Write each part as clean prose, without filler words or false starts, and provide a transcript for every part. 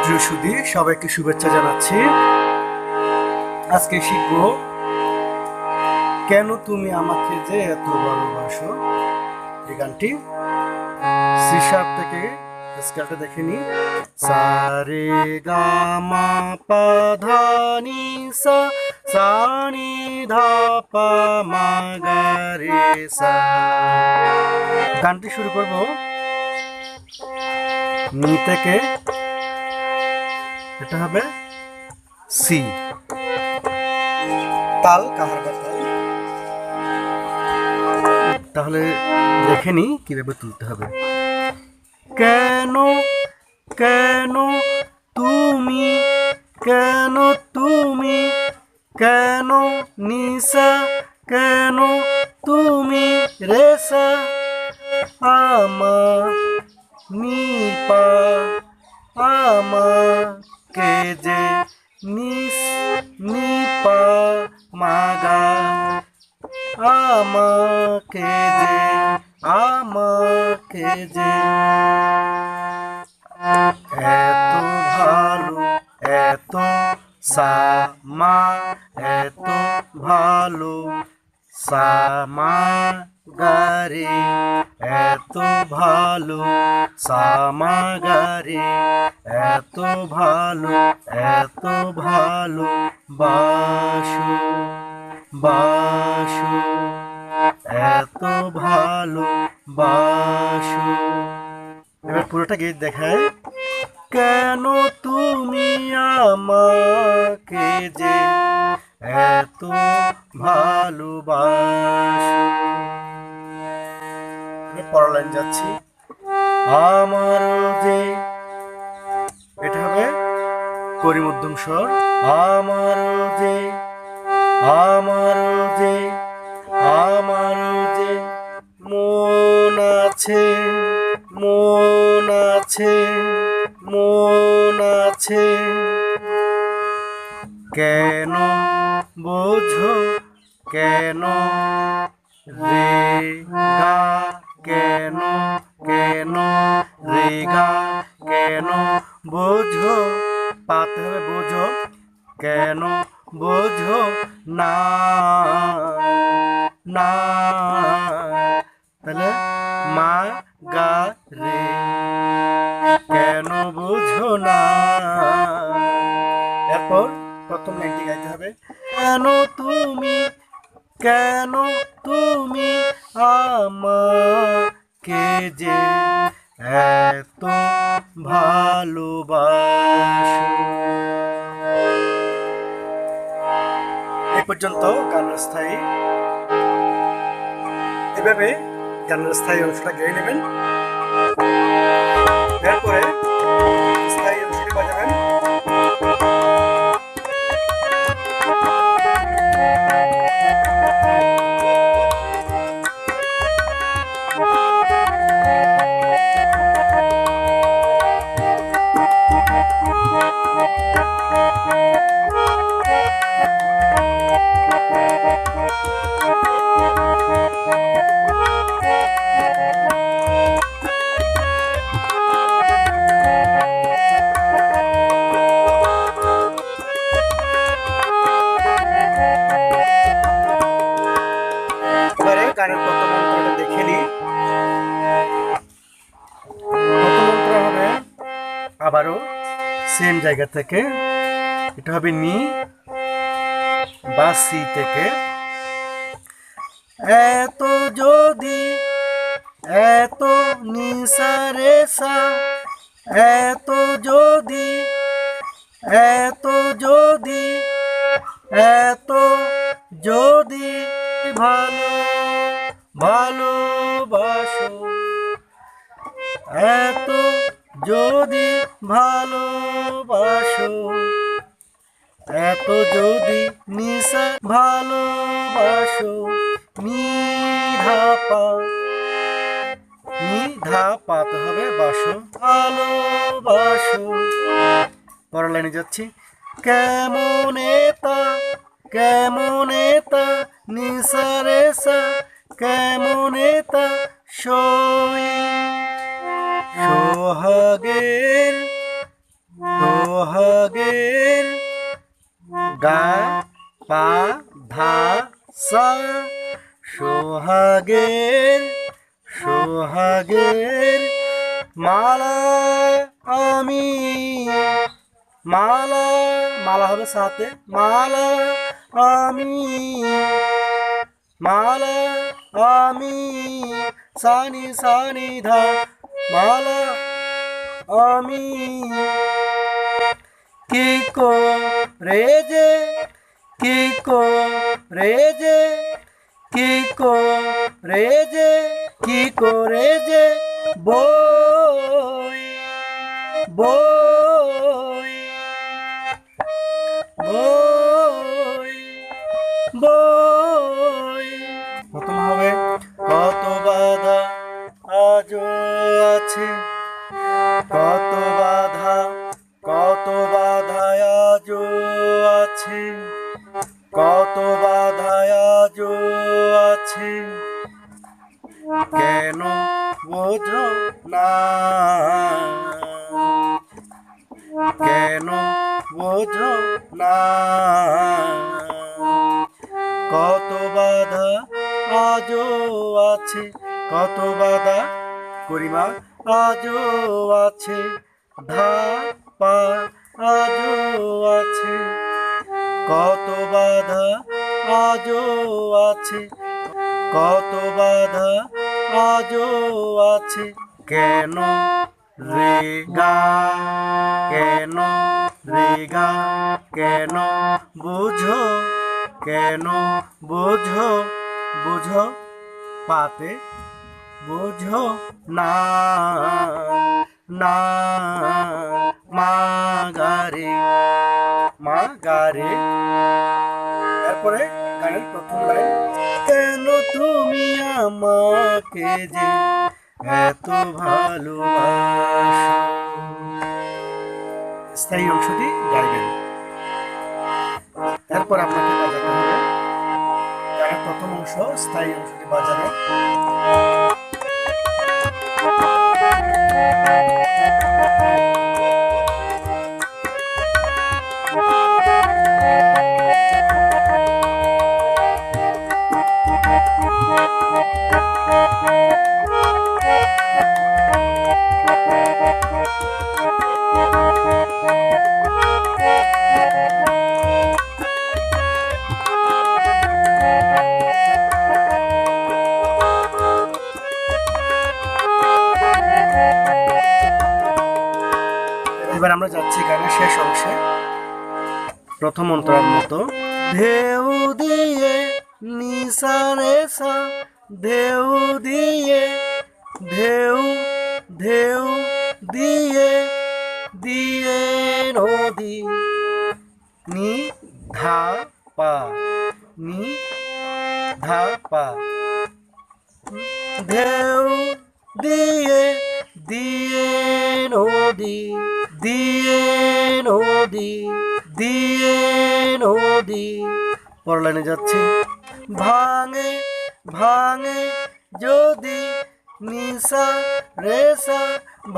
প্রিয় সুধী, সবাইকে শুভেচ্ছা জানাচ্ছি। আজকে শিখব কেন তুমি আমাকে যে এত ভালোবাসো, এই গানটি। সি শার্প থেকে স্কেলটা দেখে নি। সা রে গা মা পা ধা নি সা, সা নি ধা পা মা গা রে সা। গানটি শুরু করব নি থেকে, এটা হবে সি, তাল কাহার তাল। তাহলে দেখে নি কিভাবে তুলতে হবে। কেন কেন তুমি, কেন তুমি, কেন নিশা, কেন তুমি রেশা, আমার নিপা আমাকে যে নিস নিপা মাগা, আমাকে যে, আমাকে যে এত ভালো, এত সামা, এত ভালো সামা গারে, এত ভালো সামা গারে, এত ভালো, এত ভালো বাসো বাসো, এত ভালো বাসো। এবার পুরোটা গীত দেখায়। কেন তুমি আমাকে যে এত ভালোবাসো। পরের লাইন যাচ্ছি। আমার যে, এটা হবে করিমধ্যম স্বর। আমার যে, আমার যে, আমার যে মন আছে, মন আছে, মন আছে, কেন বোঝো, কেন রে গা, কেন কেন রে গা, কেন বোঝো, পাতে হবে বোঝো, কেন বোঝো না না, তাহলে মা গা রে, কেন বোঝো না। এরপর প্রথম লাইনটি গাইতে হবে। কেন তুমি, কেন তুমি আমাকে যে এত ভালোবাসো। এই পর্যন্ত গানের স্থায়ী। এভাবে গানের স্থায়ী অংশটা গেয়ে নেবেন। এরপরে স্থায়ী অংশটি বাজাবেন। গানের প্রথম মন্ত্রটা দেখে নি। প্রথম মন্ত্র হবে আবারও সেম জায়গা থেকে, এটা হবে নি বা সি থেকে। এত যদি, এত নিশা রেশা, এত যদি, এত যদি, এত যদি ভালো ভালোবাসো, এত যদি ভালোবাসো, এত যদি নিশা ভালোবাসো, নিধাপা, নিধাপা তো হবে বাসো, ভালোবাসো। পরের লাইনে যাচ্ছি। কেমন এতা, কেমন এতা নিশা রেশা, কেমন এতা সই সোহাগের সোহাগের গা পা ধা সা সোহাগের সোহাগের মালা আমি মালা মালা হবে সাথে মালা আমি মালা আমি সানি সানি ধা মালা আমি কি করে যে কি করে যে কি করে যে কি করে যে বই বই বই বই প্রথম হবে কত বাধা আজও আছে কত বাধা আজও আছে কত বাধা আজও আছে কেন বোঝো না কেন বোঝো না কত বাধা আজও আছে কত বাধা করিমা আজও আছে ধা পা আজও আছে কত বাধা আজও আছে কত বাধা আজও আছে কেন রে গা কেন রে গা কেন বুঝো কেন বুঝো বুঝো পাতে বুঝো না না মা গারে তারপরে গানের প্রথম লাইন কেন তুমি আমাকে যে এত ভালোবাসো স্থায়ী অংশটি গাইবেন এরপর আপনাকে বাজাতে হবে গানের প্রথম অংশ স্থায়ী অংশটি বাজানো এবার আমরা যাচ্ছি গানের শেষ অংশে প্রথম অন্তরার মতো ঢেউ দিয়ে নিশানে সা ঢেউ দিয়ে ঢেউ ঢেউ দিয়ে দিয়ে নদী নি ধা পা নি ধা পা ঢেউ দিয়ে দিয়ে নদী দিয়ে নদী দিয়ে নদী পরের লাইনে যাচ্ছি ভাঙে ভাঙে যদি নিশা রেশা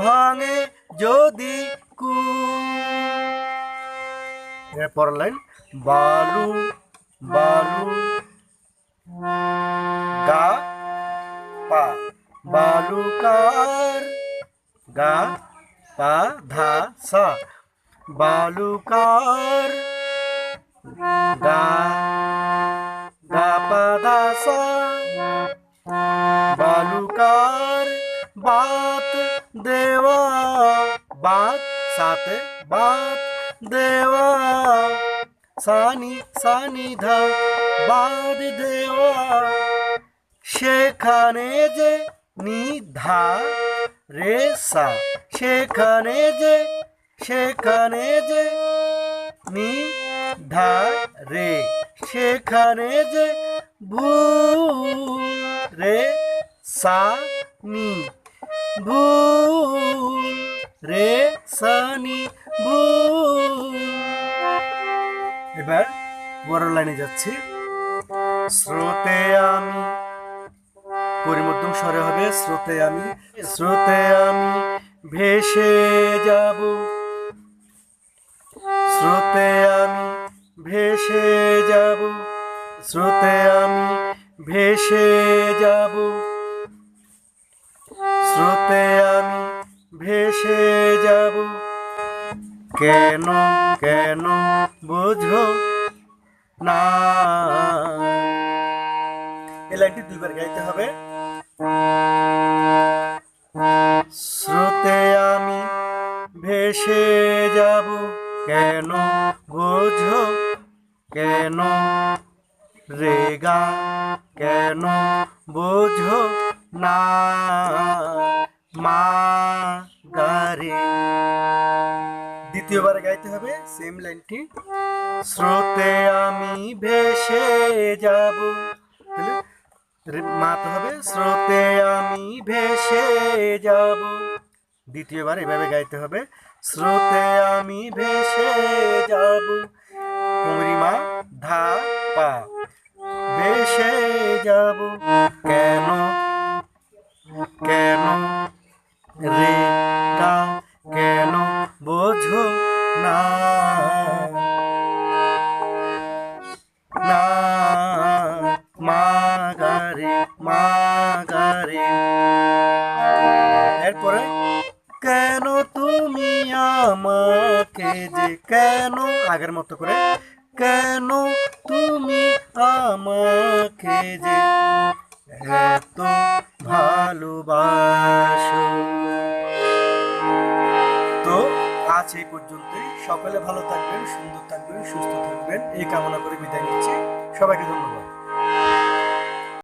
ভাঙে যদি কু পরের লাইন বালু বালু গা পা বালুকার গা পা ধা সা বালুকার গা গা পা ধা সা বালুকার বাত দেওয়া বাত সাথে বাত দেওয়া সানি সানি ধা বাদ দেওয়া সেখানে যে নিধা রে সা সেখানে যে নিধা রে সেখানে যে ভুল রে সা নি ভুল রে সা নি ভুল এবার বড় লাইনে যাচ্ছি স্রোতে আমি পরিমধ্যম স্বরে হবে স্রোতে আমি ভেসে যাব স্রোতে আমি ভেসে যাব, স্রোতে আমি ভেসে যাব, স্রোতে আমি ভেসে যাব, কেন কেন বুঝো না। এই লাইনটি দুইবার গাইতে হবে। স্রোতে আমি ভেসে যাব, কেন বোঝো, কেন রেগা, কেন বোঝো না, মা গারে। দ্বিতীয়বার গাইতে হবে সেম লাইনটি। স্রোতে আমি ভেসে যাব, মাতে হবে স্রোতে আমি ভেসে যাব। দ্বিতীয়বার এভাবে গাইতে হবে, স্রোতে আমি ভেসে যাব, কুমরি মা ধা পা, ভেসে যাব, কেন কেন রে গা, কেন বোঝো না, না মা গারে, মা গারে। এরপরে কেন তুমি আমাকে যে, কেন আগের মতো করে, কেন তুমি আমাকে যে এত ভালোবাসো। তো আজ এই পর্যন্তই। সকলে ভালো থাকবেন, সুন্দর থাকবেন, সুস্থ থাকবেন এই কামনা করে বিদায় নিচ্ছি। সবাইকে ধন্যবাদ।